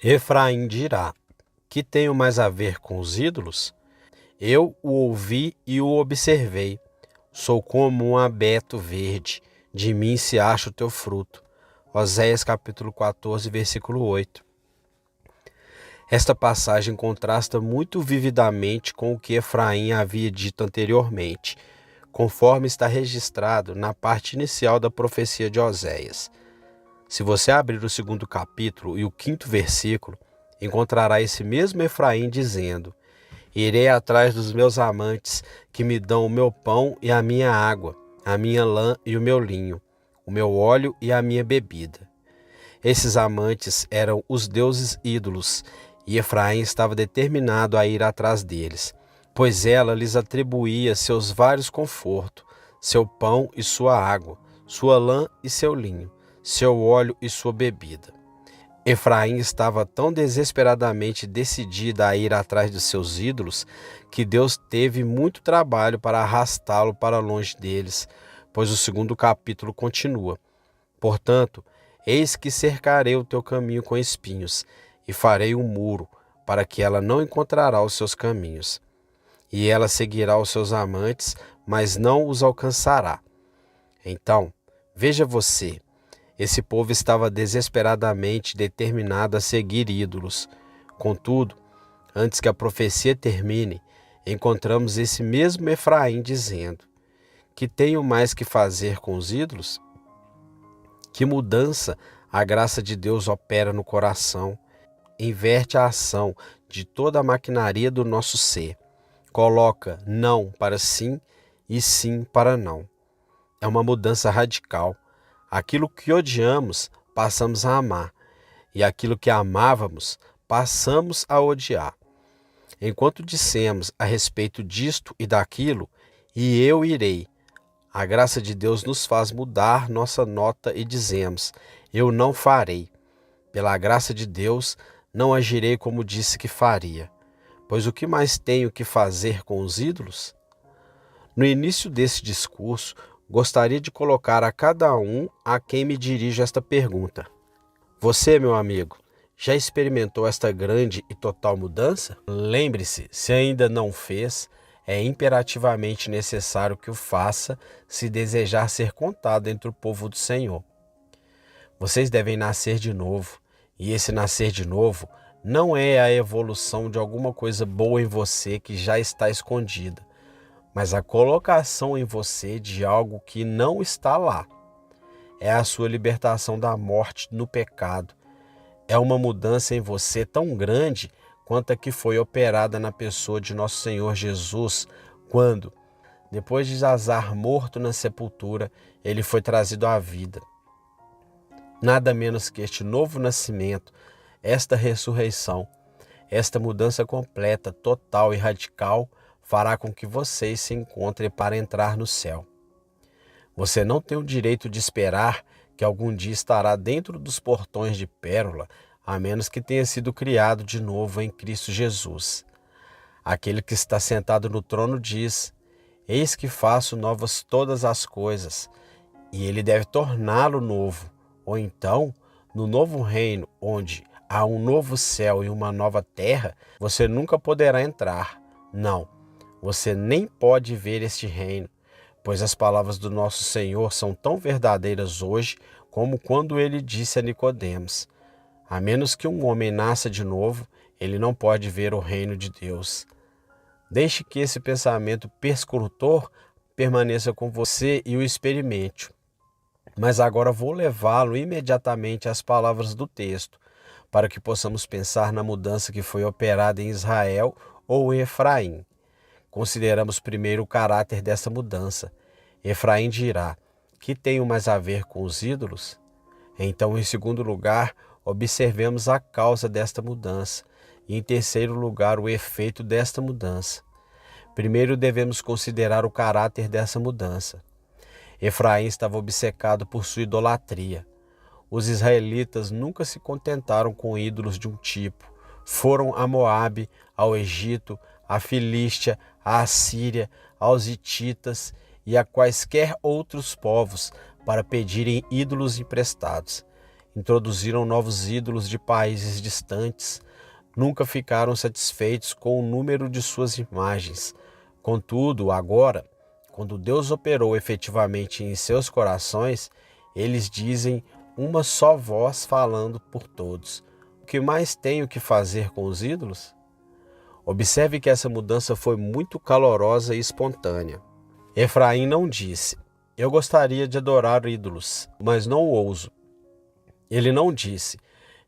Efraim dirá: que tenho mais a ver com os ídolos? Eu o ouvi e o observei. Sou como um abeto verde, de mim se acha o teu fruto. Oséias capítulo 14, versículo 8. Esta passagem contrasta muito vividamente com o que Efraim havia dito anteriormente, conforme está registrado na parte inicial da profecia de Oséias. Se você abrir o 2º capítulo e o 5º versículo, encontrará esse mesmo Efraim dizendo: irei atrás dos meus amantes, que me dão o meu pão e a minha água, a minha lã e o meu linho, o meu óleo e a minha bebida. Esses amantes eram os deuses ídolos, e Efraim estava determinado a ir atrás deles, pois ela lhes atribuía seus vários confortos, seu pão e sua água, sua lã e seu linho, seu óleo e sua bebida. Efraim estava tão desesperadamente decidida a ir atrás de seus ídolos que Deus teve muito trabalho para arrastá-lo para longe deles, pois o 2º capítulo continua: portanto, eis que cercarei o teu caminho com espinhos e farei um muro para que ela não encontrará os seus caminhos. E ela seguirá os seus amantes, mas não os alcançará. Então, veja você, esse povo estava desesperadamente determinado a seguir ídolos. Contudo, antes que a profecia termine, encontramos esse mesmo Efraim dizendo: que tenho mais que fazer com os ídolos? Que mudança a graça de Deus opera no coração, inverte a ação de toda a maquinaria do nosso ser, coloca não para sim e sim para não. É uma mudança radical. Aquilo que odiamos, passamos a amar, e aquilo que amávamos, passamos a odiar. Enquanto dissemos a respeito disto e daquilo, e eu irei, a graça de Deus nos faz mudar nossa nota e dizemos: eu não farei. Pela graça de Deus, não agirei como disse que faria. Pois o que mais tenho que fazer com os ídolos? No início desse discurso, gostaria de colocar a cada um a quem me dirijo esta pergunta: você, meu amigo, já experimentou esta grande e total mudança? Lembre-se, se ainda não fez, é imperativamente necessário que o faça se desejar ser contado entre o povo do Senhor. Vocês devem nascer de novo, e esse nascer de novo não é a evolução de alguma coisa boa em você que já está escondida, mas a colocação em você de algo que não está lá. É a sua libertação da morte no pecado. É uma mudança em você tão grande quanto a que foi operada na pessoa de nosso Senhor Jesus, quando, depois de jazar morto na sepultura, ele foi trazido à vida. Nada menos que este novo nascimento, esta ressurreição, esta mudança completa, total e radical fará com que vocês se encontrem para entrar no céu. Você não tem o direito de esperar que algum dia estará dentro dos portões de pérola, a menos que tenha sido criado de novo em Cristo Jesus. Aquele que está sentado no trono diz: eis que faço novas todas as coisas, e ele deve torná-lo novo. Ou então, no novo reino, onde há um novo céu e uma nova terra, você nunca poderá entrar. Não, você nem pode ver este reino, pois as palavras do nosso Senhor são tão verdadeiras hoje como quando ele disse a Nicodemos: a menos que um homem nasça de novo, ele não pode ver o reino de Deus. Deixe que esse pensamento perscrutor permaneça com você e o experimente. Mas agora vou levá-lo imediatamente às palavras do texto, para que possamos pensar na mudança que foi operada em Israel ou em Efraim. Consideramos primeiro o caráter dessa mudança. Efraim dirá: que tenho mais a ver com os ídolos? Então, em segundo lugar, observemos a causa desta mudança e, em terceiro lugar, o efeito desta mudança. Primeiro devemos considerar o caráter dessa mudança. Efraim estava obcecado por sua idolatria. Os israelitas nunca se contentaram com ídolos de um tipo. Foram a Moabe, ao Egito, à Filístia, à Assíria, aos hititas e a quaisquer outros povos para pedirem ídolos emprestados. introduziram novos ídolos de países distantes, nunca ficaram satisfeitos com o número de suas imagens. Contudo, agora, quando Deus operou efetivamente em seus corações, eles dizem uma só voz falando por todos: o que mais tenho que fazer com os ídolos? Observe que essa mudança foi muito calorosa e espontânea. Efraim não disse: eu gostaria de adorar ídolos, mas não ouso. Ele não disse: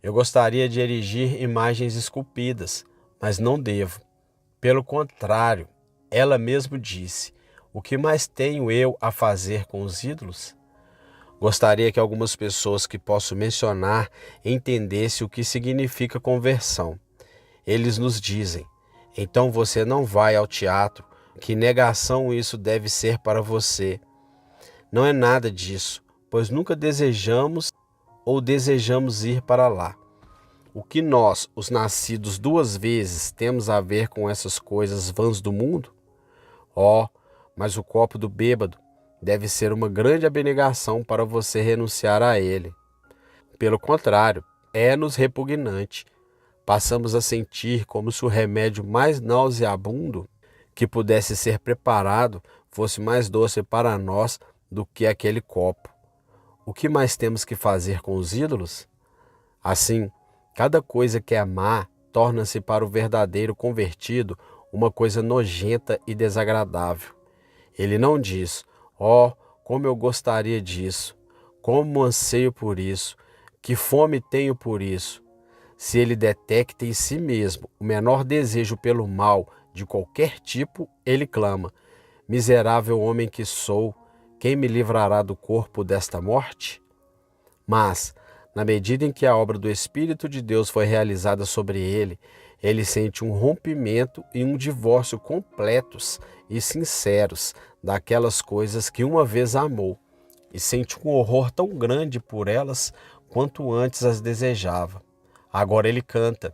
eu gostaria de erigir imagens esculpidas, mas não devo. Pelo contrário, ela mesma disse: o que mais tenho eu a fazer com os ídolos? Gostaria que algumas pessoas que posso mencionar entendessem o que significa conversão. Eles nos dizem: então você não vai ao teatro? Que negação isso deve ser para você. Não é nada disso, pois nunca desejamos ou desejamos ir para lá. O que nós, os nascidos duas vezes, temos a ver com essas coisas vãs do mundo? Oh, mas o copo do bêbado deve ser uma grande abnegação para você renunciar a ele. Pelo contrário, é-nos repugnante. Passamos a sentir como se o remédio mais nauseabundo que pudesse ser preparado fosse mais doce para nós do que aquele copo. O que mais temos que fazer com os ídolos? Assim, cada coisa que é má torna-se para o verdadeiro convertido uma coisa nojenta e desagradável. Ele não diz: oh, como eu gostaria disso, como anseio por isso, que fome tenho por isso. Se ele detecta em si mesmo o menor desejo pelo mal de qualquer tipo, ele clama: miserável homem que sou, quem me livrará do corpo desta morte? Mas, na medida em que a obra do Espírito de Deus foi realizada sobre ele, ele sente um rompimento e um divórcio completos e sinceros daquelas coisas que uma vez amou, e sente um horror tão grande por elas quanto antes as desejava. Agora ele canta: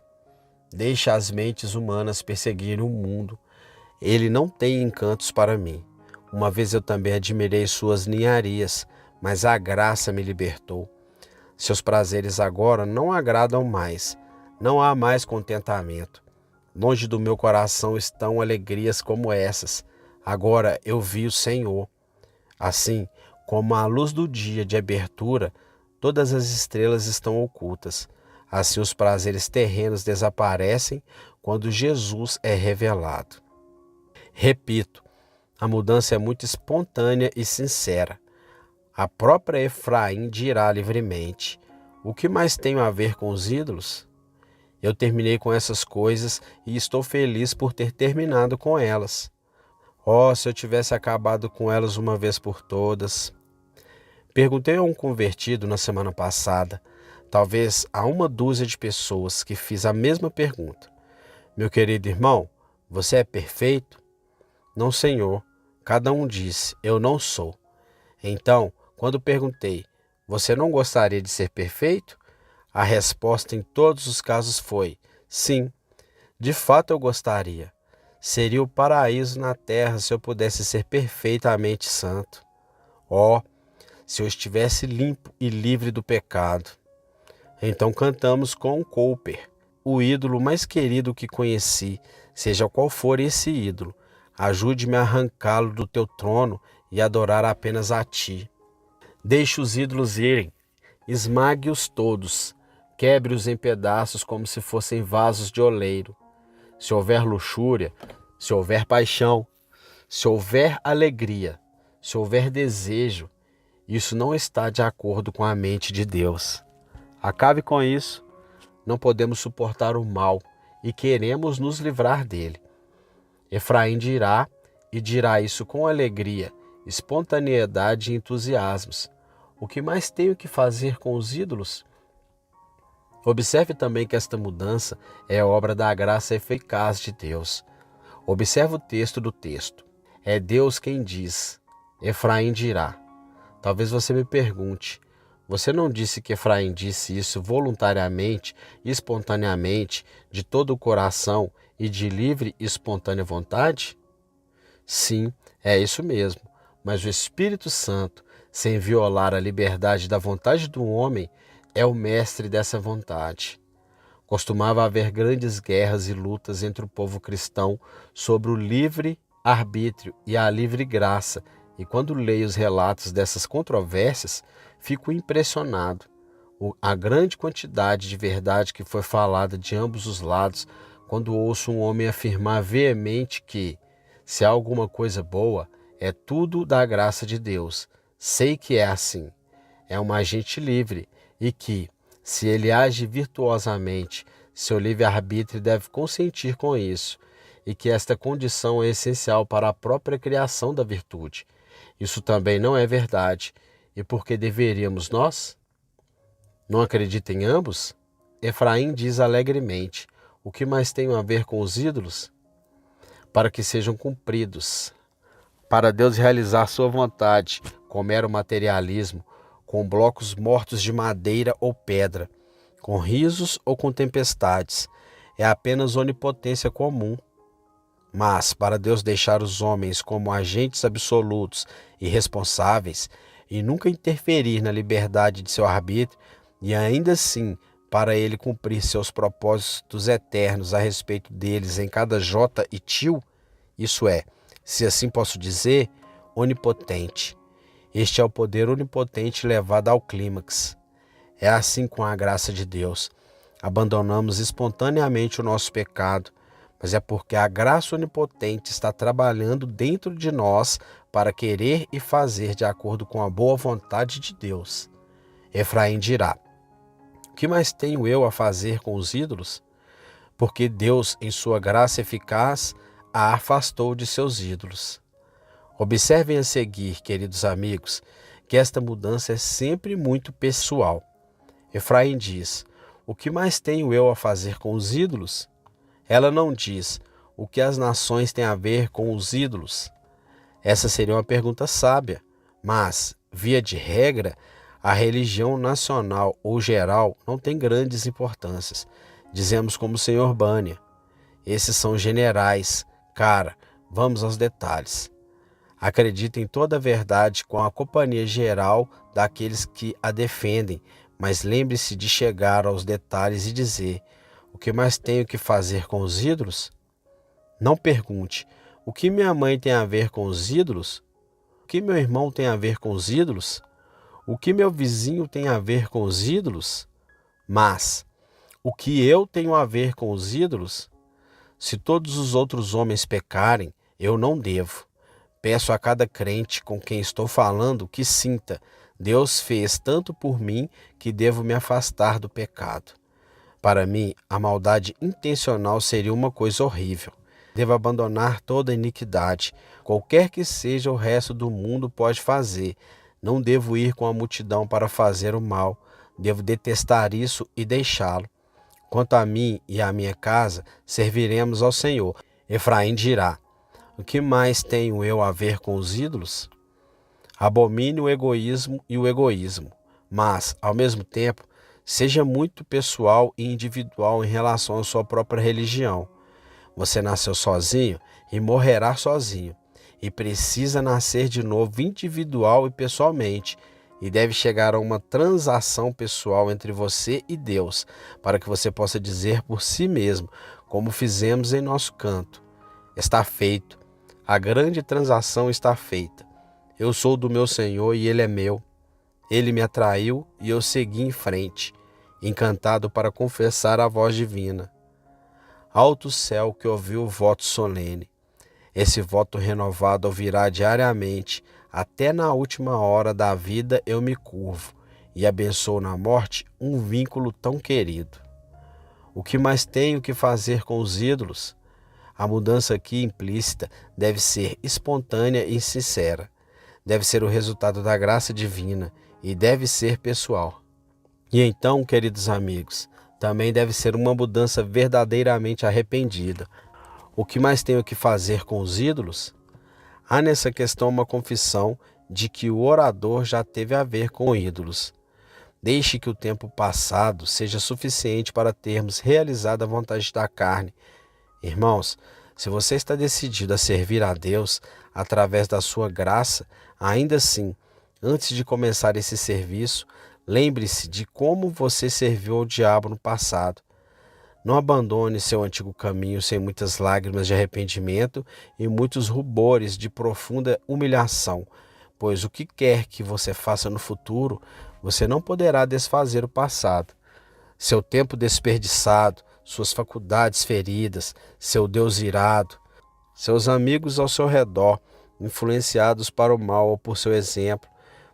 deixa as mentes humanas perseguirem o mundo. Ele não tem encantos para mim. Uma vez eu também admirei suas ninharias, mas a graça me libertou. Seus prazeres agora não agradam mais. Não há mais contentamento. Longe do meu coração estão alegrias como essas. Agora eu vi o Senhor. Assim, como a luz do dia de abertura, todas as estrelas estão ocultas. Assim os prazeres terrenos desaparecem quando Jesus é revelado. Repito, a mudança é muito espontânea e sincera. A própria Efraim dirá livremente: o que mais tenho a ver com os ídolos? Eu terminei com essas coisas e estou feliz por ter terminado com elas. Oh, se eu tivesse acabado com elas uma vez por todas. Perguntei a um convertido na semana passada, talvez a uma dúzia de pessoas, que fiz a mesma pergunta: meu querido irmão, você é perfeito? Não, senhor. Cada um disse: eu não sou. Então, quando perguntei: você não gostaria de ser perfeito? A resposta em todos os casos foi: sim, de fato eu gostaria. Seria o paraíso na terra se eu pudesse ser perfeitamente santo. Oh, se eu estivesse limpo e livre do pecado. Então cantamos com Cowper: o ídolo mais querido que conheci, seja qual for esse ídolo, ajude-me a arrancá-lo do teu trono e adorar apenas a ti. Deixe os ídolos irem, esmague-os todos, quebre-os em pedaços como se fossem vasos de oleiro. Se houver luxúria, se houver paixão, se houver alegria, se houver desejo, isso não está de acordo com a mente de Deus. Acabe com isso. Não podemos suportar o mal e queremos nos livrar dele. Efraim dirá, e dirá isso com alegria, espontaneidade e entusiasmos: o que mais tenho que fazer com os ídolos? Observe também que esta mudança é obra da graça eficaz de Deus. Observe o texto do texto. É Deus quem diz: Efraim dirá. Talvez você me pergunte: você não disse que Efraim disse isso voluntariamente, espontaneamente, de todo o coração e de livre e espontânea vontade? Sim, é isso mesmo. Mas o Espírito Santo, sem violar a liberdade da vontade do homem, é o mestre dessa vontade. Costumava haver grandes guerras e lutas entre o povo cristão sobre o livre arbítrio e a livre graça, e quando leio os relatos dessas controvérsias, fico impressionado. A grande quantidade de verdade que foi falada de ambos os lados quando ouço um homem afirmar veemente que, se há alguma coisa boa, é tudo da graça de Deus. Sei que é assim. É um agente livre e que, se ele age virtuosamente, seu livre-arbítrio deve consentir com isso, e que esta condição é essencial para a própria criação da virtude. Isso também não é verdade. E por que deveríamos nós? Não acredita em ambos? Efraim diz alegremente: o que mais tem a ver com os ídolos? Para que sejam cumpridos. Para Deus realizar sua vontade, com mero materialismo, com blocos mortos de madeira ou pedra, com risos ou com tempestades, é apenas onipotência comum. Mas, para Deus deixar os homens como agentes absolutos e responsáveis, e nunca interferir na liberdade de seu arbítrio, e ainda assim, para ele cumprir seus propósitos eternos a respeito deles em cada jota e tio, isso é, se assim posso dizer, onipotente. Este é o poder onipotente levado ao clímax. É assim com a graça de Deus. Abandonamos espontaneamente o nosso pecado, mas é porque a graça onipotente está trabalhando dentro de nós para querer e fazer de acordo com a boa vontade de Deus. Efraim dirá: o que mais tenho eu a fazer com os ídolos? Porque Deus, em sua graça eficaz, a afastou de seus ídolos. Observem a seguir, queridos amigos, que esta mudança é sempre muito pessoal. Efraim diz: o que mais tenho eu a fazer com os ídolos? Ela não diz: o que as nações têm a ver com os ídolos? Essa seria uma pergunta sábia, mas, via de regra, a religião nacional ou geral não tem grandes importâncias. Dizemos como o Sr. Bunyan: esses são generais, cara, vamos aos detalhes. Acredita em toda a verdade com a companhia geral daqueles que a defendem, mas lembre-se de chegar aos detalhes e dizer: o que mais tenho que fazer com os ídolos? Não pergunte: o que minha mãe tem a ver com os ídolos? O que meu irmão tem a ver com os ídolos? O que meu vizinho tem a ver com os ídolos? Mas, o que eu tenho a ver com os ídolos? Se todos os outros homens pecarem, eu não devo. Peço a cada crente com quem estou falando que sinta: Deus fez tanto por mim que devo me afastar do pecado. Para mim, a maldade intencional seria uma coisa horrível. Devo abandonar toda iniquidade. Qualquer que seja o resto do mundo pode fazer. Não devo ir com a multidão para fazer o mal. Devo detestar isso e deixá-lo. Quanto a mim e à minha casa, serviremos ao Senhor. Efraim dirá: o que mais tenho eu a ver com os ídolos? Abomine o egoísmo e o egoísmo, mas, ao mesmo tempo, seja muito pessoal e individual em relação à sua própria religião. Você nasceu sozinho e morrerá sozinho, e precisa nascer de novo individual e pessoalmente, e deve chegar a uma transação pessoal entre você e Deus, para que você possa dizer por si mesmo, como fizemos em nosso canto: está feito. A grande transação está feita. Eu sou do meu Senhor e Ele é meu. Ele me atraiu e eu segui em frente, encantado para confessar a voz divina. Alto céu que ouviu o voto solene. Esse voto renovado ouvirá diariamente, até na última hora da vida eu me curvo e abençoo na morte um vínculo tão querido. O que mais tenho que fazer com os ídolos? A mudança aqui implícita deve ser espontânea e sincera. Deve ser o resultado da graça divina e deve ser pessoal. E então, queridos amigos, também deve ser uma mudança verdadeiramente arrependida. O que mais tenho que fazer com os ídolos? Há nessa questão uma confissão de que o orador já teve a ver com ídolos. Deixe que o tempo passado seja suficiente para termos realizado a vontade da carne. Irmãos, se você está decidido a servir a Deus através da sua graça, ainda assim, antes de começar esse serviço, Lembre-se de como você serviu ao diabo no passado. Não abandone seu antigo caminho sem muitas lágrimas de arrependimento e muitos rubores de profunda humilhação, pois o que quer que você faça no futuro, você não poderá desfazer o passado. Seu tempo desperdiçado, suas faculdades feridas, seu Deus irado, seus amigos ao seu redor, influenciados para o mal ou por seu exemplo,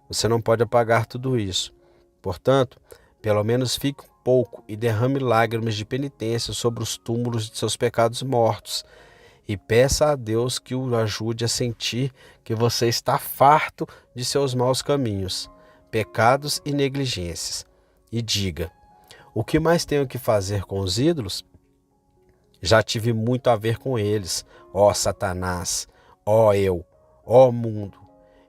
você não pode apagar tudo isso. Portanto, pelo menos fique um pouco e derrame lágrimas de penitência sobre os túmulos de seus pecados mortos e peça a Deus que o ajude a sentir que você está farto de seus maus caminhos, pecados e negligências. E diga: o que mais tenho que fazer com os ídolos? Já tive muito a ver com eles, ó Satanás, ó eu, ó mundo.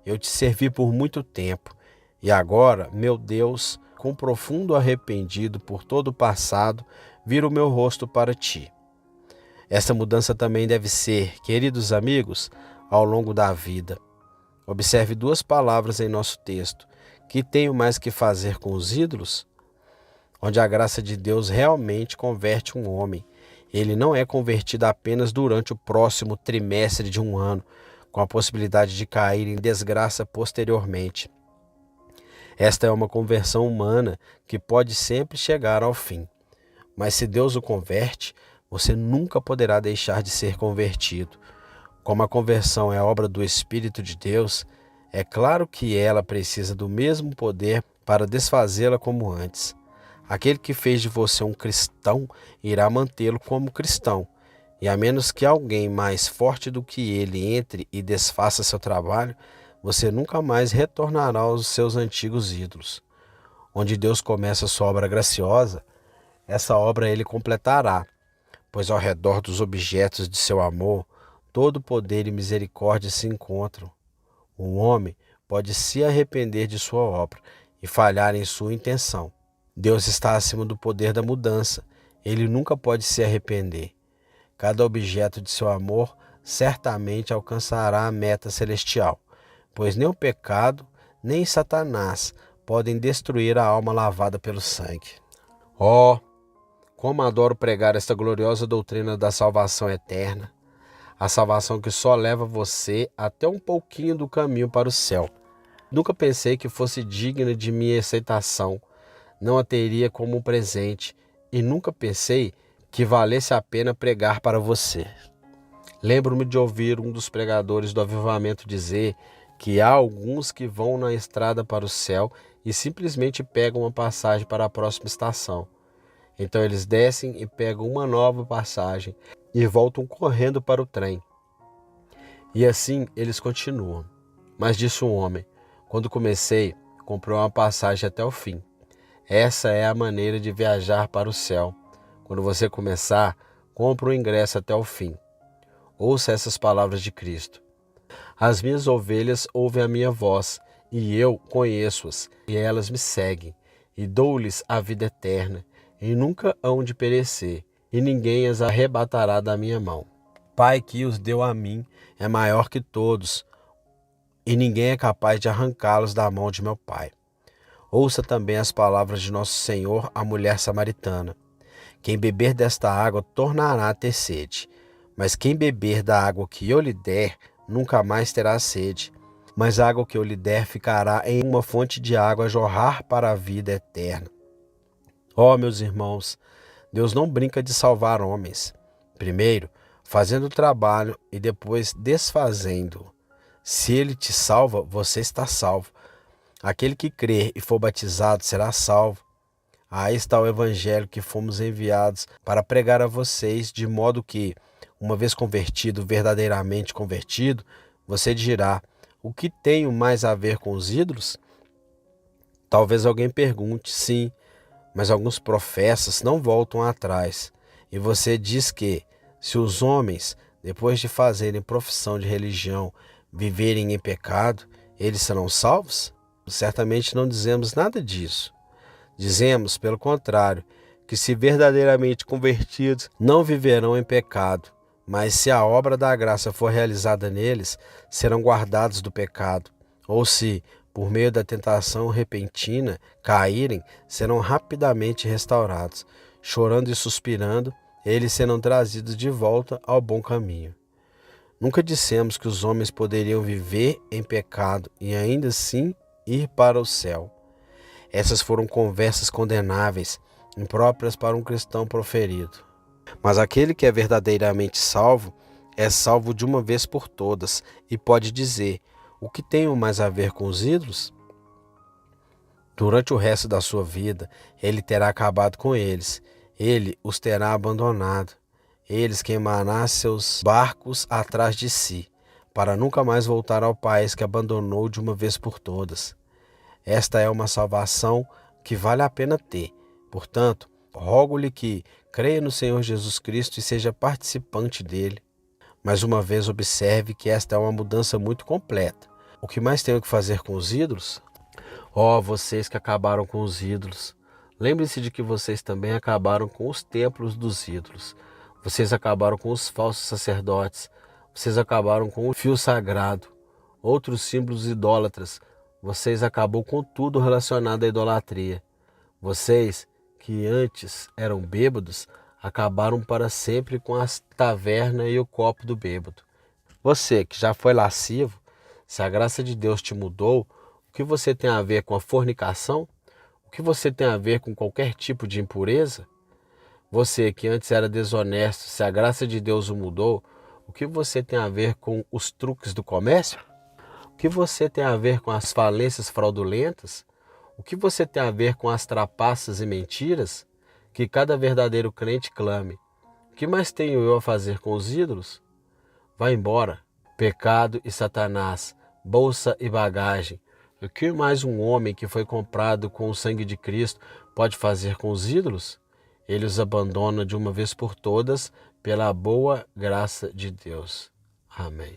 Eu te servi por muito tempo e agora, meu Deus, com profundo arrependido por todo o passado, viro o meu rosto para ti. Essa mudança também deve ser, queridos amigos, ao longo da vida. Observe duas palavras em nosso texto. Que tenho mais que fazer com os ídolos? Onde a graça de Deus realmente converte um homem. Ele não é convertido apenas durante o próximo trimestre de um ano, com a possibilidade de cair em desgraça posteriormente. Esta é uma conversão humana que pode sempre chegar ao fim. Mas se Deus o converte, você nunca poderá deixar de ser convertido. Como a conversão é obra do Espírito de Deus, é claro que ela precisa do mesmo poder para desfazê-la como antes. Aquele que fez de você um cristão irá mantê-lo como cristão, e a menos que alguém mais forte do que ele entre e desfaça seu trabalho, você nunca mais retornará aos seus antigos ídolos. Onde Deus começa a sua obra graciosa, essa obra ele completará, pois ao redor dos objetos de seu amor, todo poder e misericórdia se encontram. Um homem pode se arrepender de sua obra e falhar em sua intenção. Deus está acima do poder da mudança. Ele nunca pode se arrepender. Cada objeto de seu amor certamente alcançará a meta celestial, pois nem o pecado, nem Satanás podem destruir a alma lavada pelo sangue. Oh, como adoro pregar esta gloriosa doutrina da salvação eterna, a salvação que só leva você até um pouquinho do caminho para o céu. Nunca pensei que fosse digna de minha aceitação, não a teria como um presente e nunca pensei que valesse a pena pregar para você. Lembro-me de ouvir um dos pregadores do avivamento dizer que há alguns que vão na estrada para o céu e simplesmente pegam uma passagem para a próxima estação. Então eles descem e pegam uma nova passagem e voltam correndo para o trem. E assim eles continuam. Mas disse um homem: quando comecei, comprei uma passagem até o fim. Essa é a maneira de viajar para o céu. Quando você começar, compre o ingresso até o fim. Ouça essas palavras de Cristo. As minhas ovelhas ouvem a minha voz, e eu conheço-as, e elas me seguem, e dou-lhes a vida eterna, e nunca hão de perecer, e ninguém as arrebatará da minha mão. Pai que os deu a mim é maior que todos, e ninguém é capaz de arrancá-los da mão de meu Pai. Ouça também as palavras de nosso Senhor à mulher samaritana. Quem beber desta água tornará a ter sede, mas quem beber da água que eu lhe der, nunca mais terá sede. Mas a água que eu lhe der ficará em uma fonte de água a jorrar para a vida eterna. Ó, meus irmãos, Deus não brinca de salvar homens. Primeiro, fazendo o trabalho e depois desfazendo-o. Se ele te salva, você está salvo. Aquele que crer e for batizado será salvo. Aí está o evangelho que fomos enviados para pregar a vocês, de modo que, uma vez convertido, verdadeiramente convertido, você dirá: o que tenho mais a ver com os ídolos? Talvez alguém pergunte: sim, mas alguns professas não voltam atrás. E você diz que, se os homens, depois de fazerem profissão de religião, viverem em pecado, eles serão salvos? Certamente não dizemos nada disso. Dizemos, pelo contrário, que se verdadeiramente convertidos, não viverão em pecado, mas se a obra da graça for realizada neles, serão guardados do pecado. Ou se, por meio da tentação repentina, caírem, serão rapidamente restaurados. Chorando e suspirando, eles serão trazidos de volta ao bom caminho. Nunca dissemos que os homens poderiam viver em pecado e ainda assim ir para o céu. Essas foram conversas condenáveis, impróprias para um cristão proferido. Mas aquele que é verdadeiramente salvo, é salvo de uma vez por todas e pode dizer: o que tenho mais a ver com os ídolos? Durante o resto da sua vida, ele terá acabado com eles. Ele os terá abandonado. Eles queimará seus barcos atrás de si, para nunca mais voltar ao país que abandonou de uma vez por todas. Esta é uma salvação que vale a pena ter. Portanto, rogo-lhe que creia no Senhor Jesus Cristo e seja participante dele. Mais uma vez, observe que esta é uma mudança muito completa. O que mais tenho que fazer com os ídolos? Ó, vocês que acabaram com os ídolos, lembre-se de que vocês também acabaram com os templos dos ídolos. Vocês acabaram com os falsos sacerdotes. Vocês acabaram com o fio sagrado, outros símbolos idólatras. Vocês acabou com tudo relacionado à idolatria. Vocês, que antes eram bêbados, acabaram para sempre com a taverna e o copo do bêbado. Você, que já foi lascivo, se a graça de Deus te mudou, o que você tem a ver com a fornicação? O que você tem a ver com qualquer tipo de impureza? Você, que antes era desonesto, se a graça de Deus o mudou, o que você tem a ver com os truques do comércio? O que você tem a ver com as falências fraudulentas? O que você tem a ver com as trapaças e mentiras? Que cada verdadeiro crente clame: o que mais tenho eu a fazer com os ídolos? Vá embora, pecado e Satanás, bolsa e bagagem. O que mais um homem que foi comprado com o sangue de Cristo pode fazer com os ídolos? Ele os abandona de uma vez por todas pela boa graça de Deus. Amém.